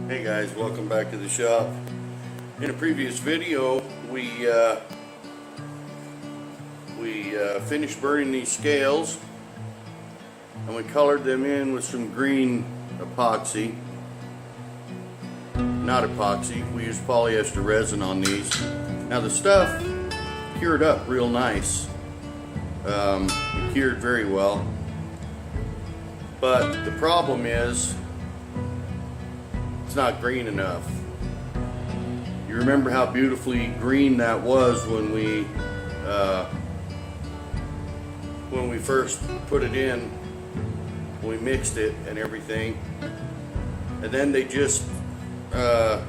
Hey guys, welcome back to the shop. In a previous video, we finished burning these scales, and we colored them in with some green epoxy. Not epoxy, we used polyester resin on these. Now the stuff cured up real nice. It cured very well. But the problem is, it's not green enough. You remember how beautifully green that was when we first put it in, when we mixed it and everything, and then they just for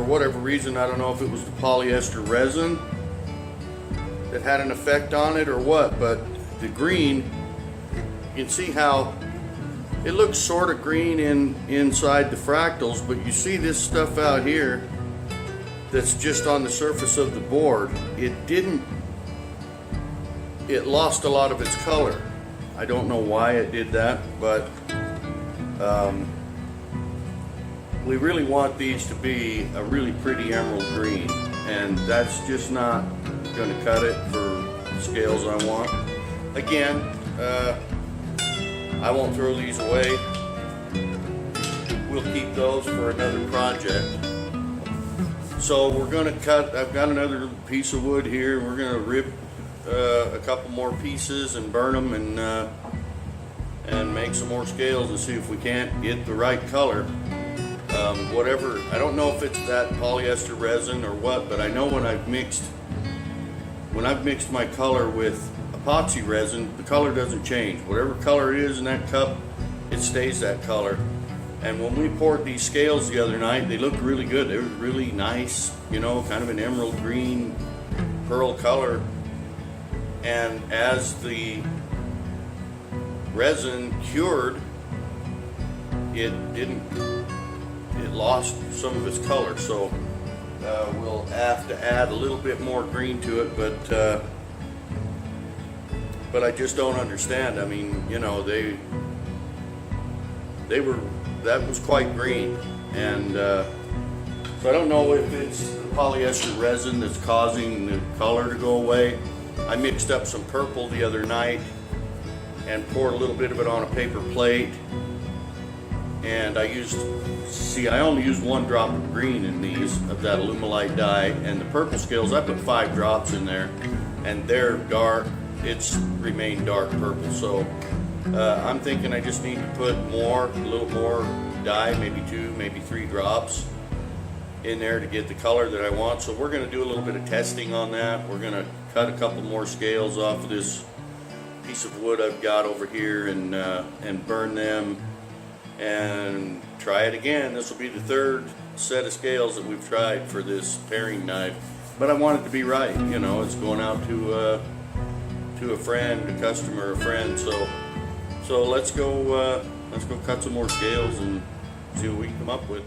whatever reason, I don't know if it was the polyester resin that had an effect on it or what, but the green, you can see how it looks sort of green inside the fractals, but you see this stuff out here that's just on the surface of the board. It lost a lot of its color. I don't know why it did that, but we really want these to be a really pretty emerald green, and that's just not going to cut it for the scales I want. Again, I won't throw these away. We'll keep those for another project. So we're going to cut, I've got another piece of wood here. We're going to rip a couple more pieces and burn them and make some more scales and see if we can't get the right color. Whatever, I don't know if it's that polyester resin or what, but I know when I've mixed my color with epoxy resin, the color doesn't change. Whatever color it is in that cup, it stays that color. And when we poured these scales the other night, they looked really good. They were really nice, you know, kind of an emerald green pearl color. And as the resin cured, it lost some of its color. So we'll have to add a little bit more green to it, but I just don't understand. I mean, you know, that was quite green, and so I don't know if it's the polyester resin that's causing the color to go away. I mixed up some purple the other night and poured a little bit of it on a paper plate, and I only used 1 drop of green in these, of that Alumilite dye, and the purple scales, I put 5 drops in there, and they're dark. It's remained dark purple. So I'm thinking I just need to put a little more dye, maybe 2, maybe 3 drops in there to get the color that I want. So we're going to do a little bit of testing on that. We're going to cut a couple more scales off of this piece of wood I've got over here and burn them and try it again. This will be the 3rd set of scales that we've tried for this paring knife, but I want it to be right. You know, it's going out to a friend, a customer, a friend. So let's go cut some more scales and see what we can come up with.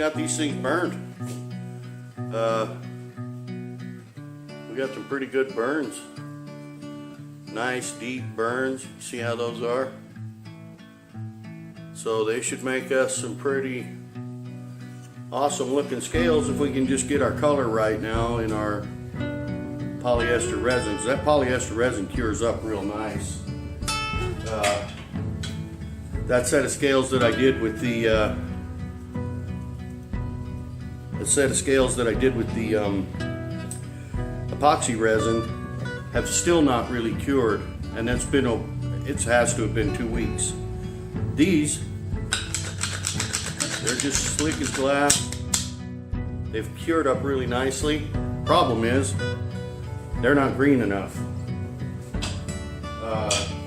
got these things burned. We got some pretty good burns. Nice deep burns. See how those are? So they should make us some pretty awesome looking scales if we can just get our color right now in our polyester resins. That polyester resin cures up real nice. That set of scales that I did with the epoxy resin have still not really cured, and that's been, it has to have been 2 weeks. These, they're just slick as glass. They've cured up really nicely. Problem is, they're not green enough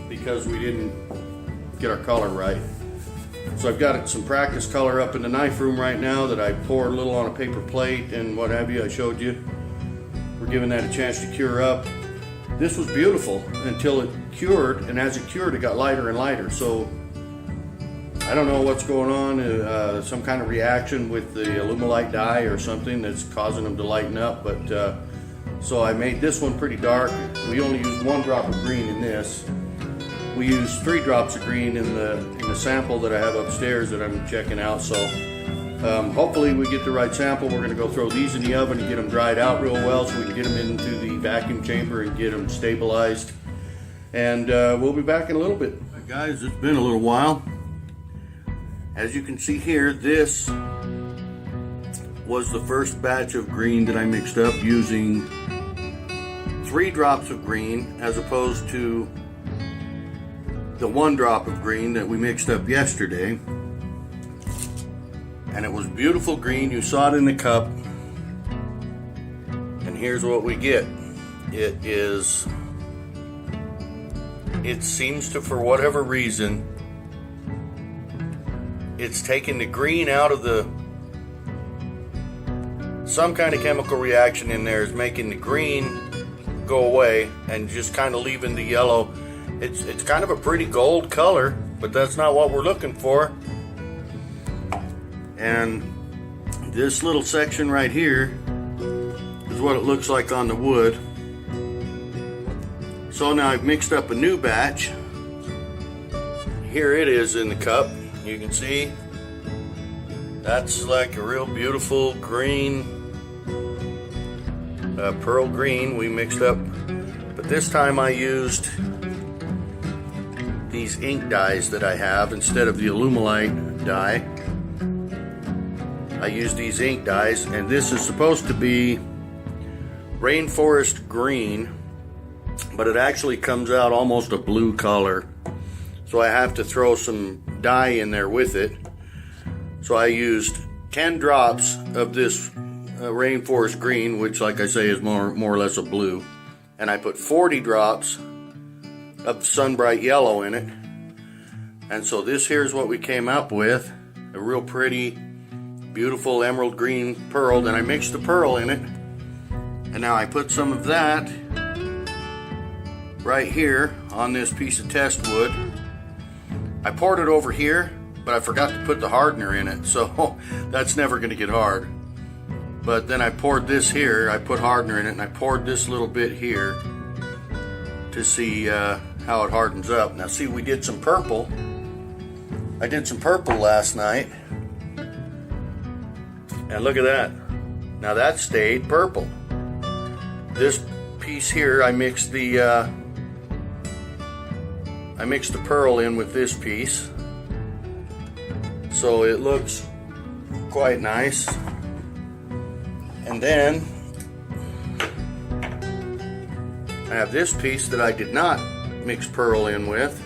because we didn't get our color right. So I've got some practice color up in the knife room right now that I pour a little on a paper plate and what have you. I showed you. We're giving that a chance to cure up. This was beautiful until it cured, and as it cured, it got lighter and lighter. So I don't know what's going on, some kind of reaction with the Alumilite dye or something that's causing them to lighten up. But so I made this one pretty dark. We only used 1 drop of green in this. We used 3 drops of green in the sample that I have upstairs that I'm checking out. So hopefully we get the right sample. We're going to go throw these in the oven and get them dried out real well so we can get them into the vacuum chamber and get them stabilized. And we'll be back in a little bit. Right, guys, it's been a little while. As you can see here, this was the first batch of green that I mixed up using 3 drops of green as opposed to the 1 drop of green that we mixed up yesterday. And it was beautiful green. You saw it in the cup. And here's what we get. It seems to, for whatever reason, it's taking the green out of some kind of chemical reaction in there is making the green go away and just kind of leaving the yellow. It's kind of a pretty gold color, but that's not what we're looking for. And this little section right here is what it looks like on the wood. So now I've mixed up a new batch. Here it is in the cup. You can see that's like a real beautiful green, pearl green we mixed up. But this time I used these ink dyes that I have instead of the Alumilite dye. I used these ink dyes, and this is supposed to be rainforest green, but it actually comes out almost a blue color. So I have to throw some dye in there with it. So I used 10 drops of this rainforest green, which, like I say, is more or less a blue, and I put 40 drops of Sunbright Yellow in it. And so this here is what we came up with, a real pretty, beautiful emerald green pearl. And I mixed the pearl in it, and now I put some of that right here on this piece of test wood. I poured it over here, but I forgot to put the hardener in it, so that's never going to get hard. But then I poured this here, I put hardener in it, and I poured this little bit here to see how it hardens up. Now see, we did some purple. I did some purple last night, and look at that. Now that stayed purple. This piece here, I mixed the pearl in with this piece, so it looks quite nice. And then I have this piece that I did not mix pearl in with,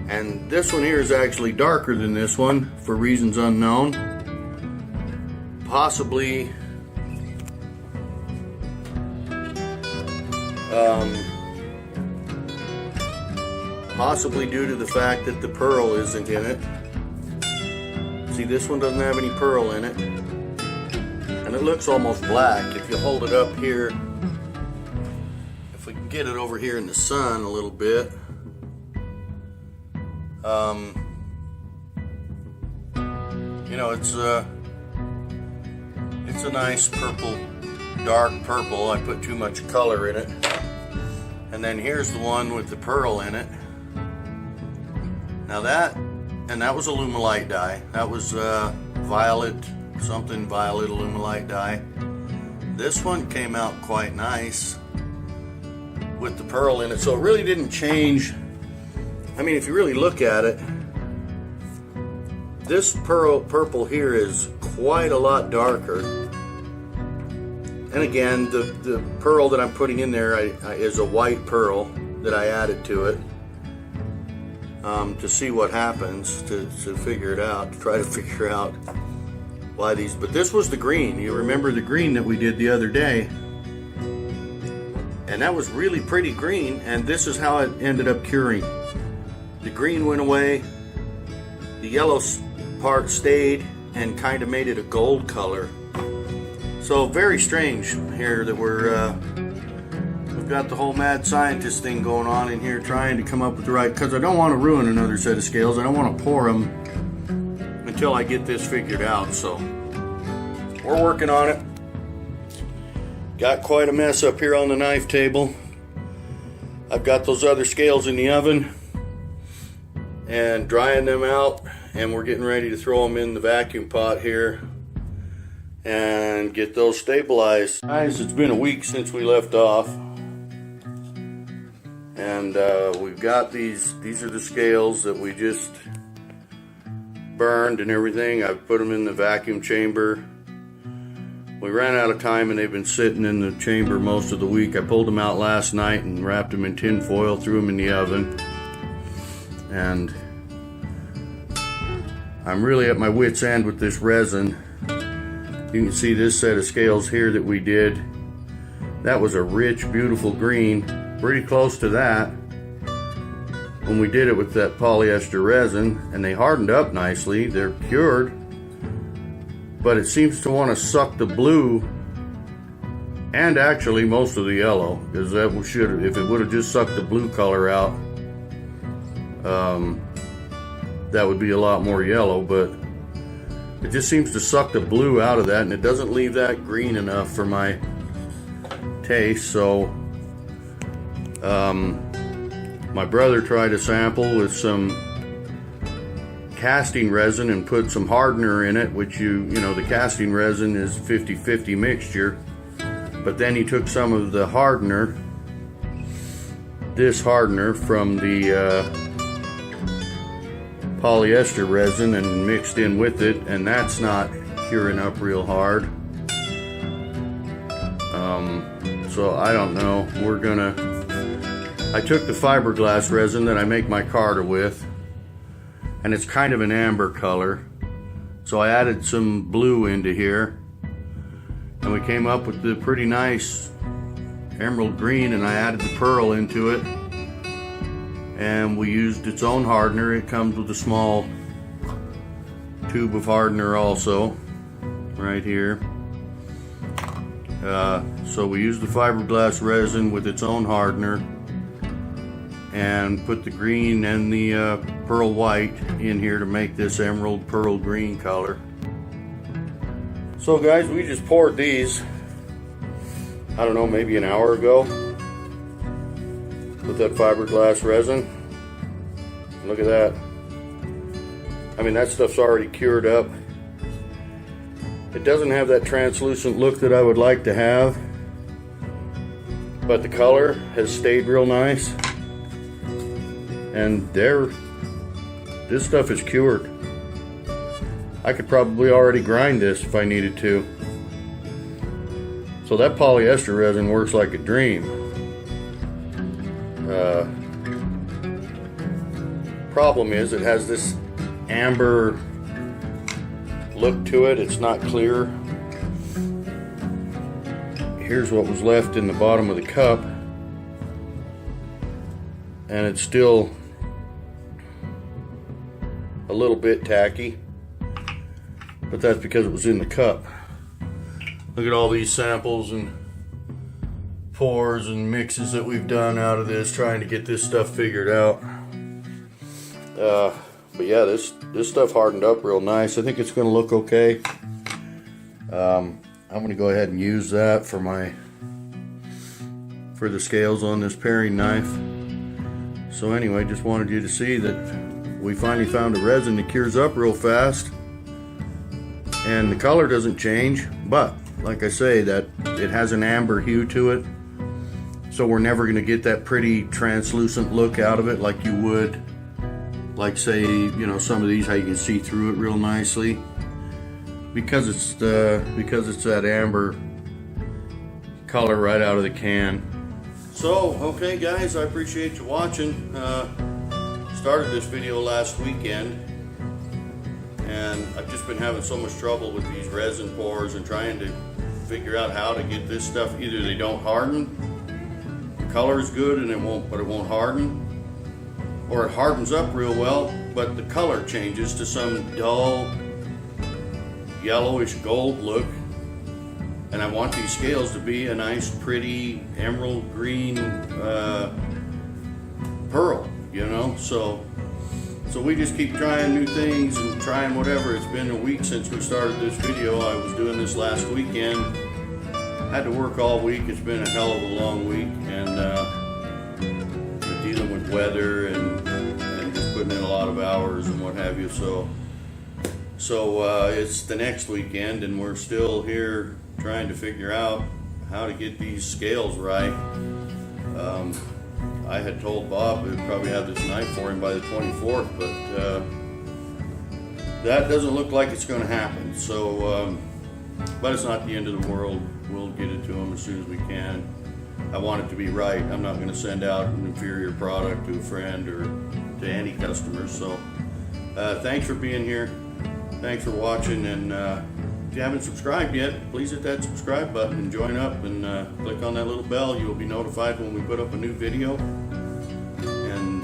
and this one here is actually darker than this one for reasons unknown. Possibly possibly due to the fact that the pearl isn't in it. See, this one doesn't have any pearl in it, and it looks almost black. If you hold it up here, if we can get it over here in the sun a little bit, You know, it's a nice purple, dark purple. I put too much color in it. And then here's the one with the pearl in it. Now that was Alumilite dye. That was violet Alumilite dye. This one came out quite nice with the pearl in it. So it really didn't change. I mean, if you really look at it, this purple here is quite a lot darker. And again, the pearl that I'm putting in there is a white pearl that I added to it to see what happens, to figure it out, to try to figure out why these. But this was the green. You remember the green that we did the other day, and that was really pretty green. And this is how it ended up curing. The green went away, the yellow part stayed, and kind of made it a gold color. So very strange here that we've got the whole mad scientist thing going on in here, trying to come up with the right, because I don't want to ruin another set of scales. I don't want to pour them until I get this figured out. So we're working on it. Got quite a mess up here on the knife table. I've got those other scales in the oven and drying them out, and we're getting ready to throw them in the vacuum pot here and get those stabilized. Guys, it's been a week since we left off, and we've got these are the scales that we just burned and everything. I've put them in the vacuum chamber. We ran out of time and they've been sitting in the chamber most of the week. I pulled them out last night and wrapped them in tin foil, threw them in the oven, and I'm really at my wit's end with this resin. You can see this set of scales here that we did. That was a rich, beautiful green, pretty close to that when we did it with that polyester resin, and they hardened up nicely. They're cured, but it seems to want to suck the blue and actually most of the yellow, because that should, if it would have just sucked the blue color out, that would be a lot more yellow, but it just seems to suck the blue out of that, and it doesn't leave that green enough for my taste. So my brother tried a sample with some casting resin and put some hardener in it, which you know the casting resin is 50-50 mixture, but then he took some of the hardener, this hardener from the polyester resin, and mixed in with it, and that's not curing up real hard. So I don't know. I took the fiberglass resin that I make my Carter with, and it's kind of an amber color, so I added some blue into here, and we came up with the pretty nice emerald green, and I added the pearl into it. And we used its own hardener. It comes with a small tube of hardener also, right here. So we used the fiberglass resin with its own hardener and put the green and the pearl white in here to make this emerald pearl green color. So guys, we just poured these, I don't know, maybe an hour ago, with that fiberglass resin. Look at that. I mean, that stuff's already cured up. It doesn't have that translucent look that I would like to have, but the color has stayed real nice, and this stuff is cured. I could probably already grind this if I needed to. So that polyester resin works like a dream. Problem is, it has this amber look to it. It's not clear. Here's what was left in the bottom of the cup, and it's still a little bit tacky, but that's because it was in the cup. Look at all these samples and pours and mixes that we've done out of this, trying to get this stuff figured out. But yeah, this stuff hardened up real nice. I think it's going to look okay. I'm going to go ahead and use that for the scales on this paring knife. So anyway, just wanted you to see that we finally found a resin that cures up real fast, and the color doesn't change, but like I say, that it has an amber hue to it, so we're never going to get that pretty translucent look out of it like you would, like say, you know, some of these, how you can see through it real nicely, because it's that amber color right out of the can. So okay guys, I appreciate you watching. Started this video last weekend, and I've just been having so much trouble with these resin pours and trying to figure out how to get this stuff. Either they don't harden, the color is good and it won't harden, or it hardens up real well but the color changes to some dull yellowish gold look. And I want these scales to be a nice pretty emerald green pearl, you know. So we just keep trying new things and trying whatever. It's been a week since we started this video. I was doing this last weekend. Had to work all week. It's been a hell of a long week, and dealing with weather and just putting in a lot of hours and what have you. So it's the next weekend, and we're still here trying to figure out how to get these scales right. I had told Bob we'd probably have this knife for him by the 24th, but that doesn't look like it's going to happen. So, but it's not the end of the world. We'll get it to him as soon as we can. I want it to be right. I'm not going to send out an inferior product to a friend or to any customers. So, thanks for being here. Thanks for watching, and if you haven't subscribed yet, please hit that subscribe button and join up, and click on that little bell. You'll be notified when we put up a new video. And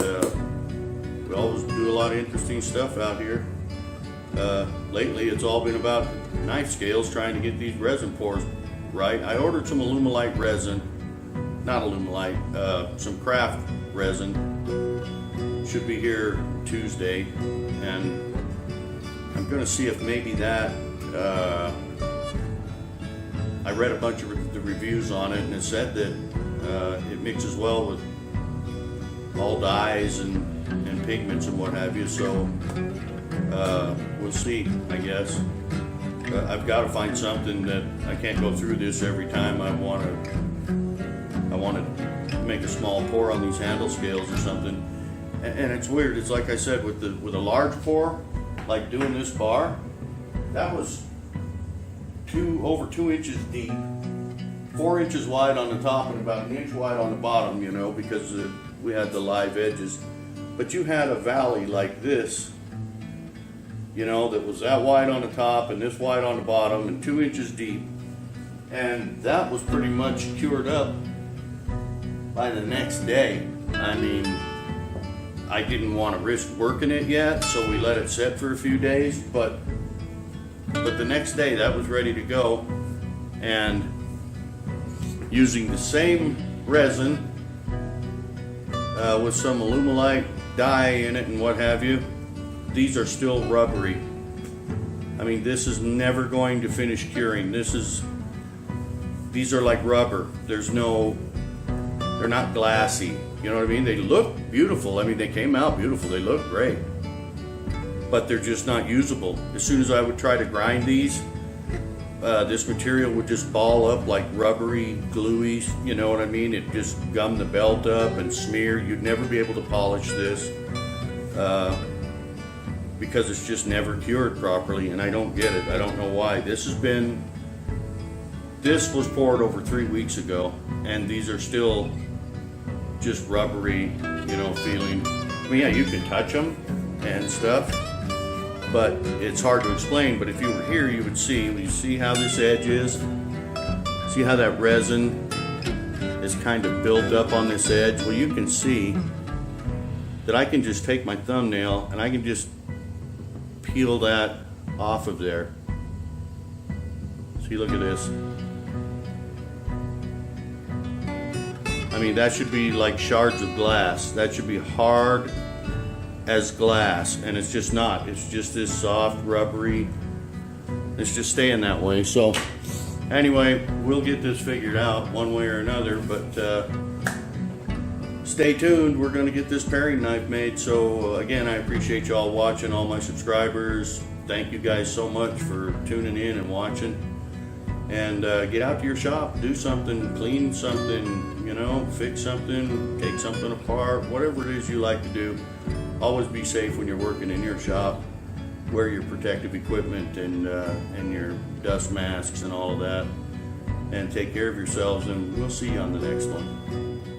we always do a lot of interesting stuff out here. Lately it's all been about knife scales, trying to get these resin pours right. I ordered some Alumilite resin, not Alumilite, some craft resin. Should be here Tuesday, and I'm going to see if maybe that, I read a bunch of the reviews on it, and it said that it mixes well with all dyes and pigments and what have you. So we'll see, I guess. I've got to find something that I can't go through this every time I want to make a small pour on these handle scales or something. And it's weird. It's like I said, with a large pour, like doing this bar, that was over 2 inches deep, 4 inches wide on the top and about 1 inch wide on the bottom, you know, because we had the live edges. But you had a valley like this, you know, that was that wide on the top and this wide on the bottom and 2 inches deep. And that was pretty much cured up by the next day. I mean, I didn't want to risk working it yet, so we let it set for a few days, but the next day that was ready to go. And using the same resin with some Alumilite dye in it and what have you, these are still rubbery. I mean, this is never going to finish curing. These are like rubber. They're not glassy. You know what I mean? They look beautiful. I mean, they came out beautiful. They look great. But they're just not usable. As soon as I would try to grind these, this material would just ball up like rubbery, gluey, you know what I mean? It just gummed the belt up and smear. You'd never be able to polish this because it's just never cured properly, and I don't get it. I don't know why. This was poured over 3 weeks ago, and these are still just rubbery, you know, feeling. I mean, yeah, you can touch them and stuff, but it's hard to explain. But if you were here, you would see. You see how this edge is? See how that resin is kind of built up on this edge? Well, you can see that I can just take my thumbnail and I can just peel that off of there. See, look at this. I mean, that should be like shards of glass. That should be hard as glass, and it's just not. It's just this soft, rubbery. It's just staying that way. So anyway, we'll get this figured out one way or another, but stay tuned. We're going to get this paring knife made. So again, I appreciate y'all watching, all my subscribers. Thank you guys so much for tuning in and watching. And get out to your shop, do something, clean something, you know, fix something, take something apart, whatever it is you like to do. Always be safe when you're working in your shop. Wear your protective equipment and your dust masks and all of that. And take care of yourselves, and we'll see you on the next one.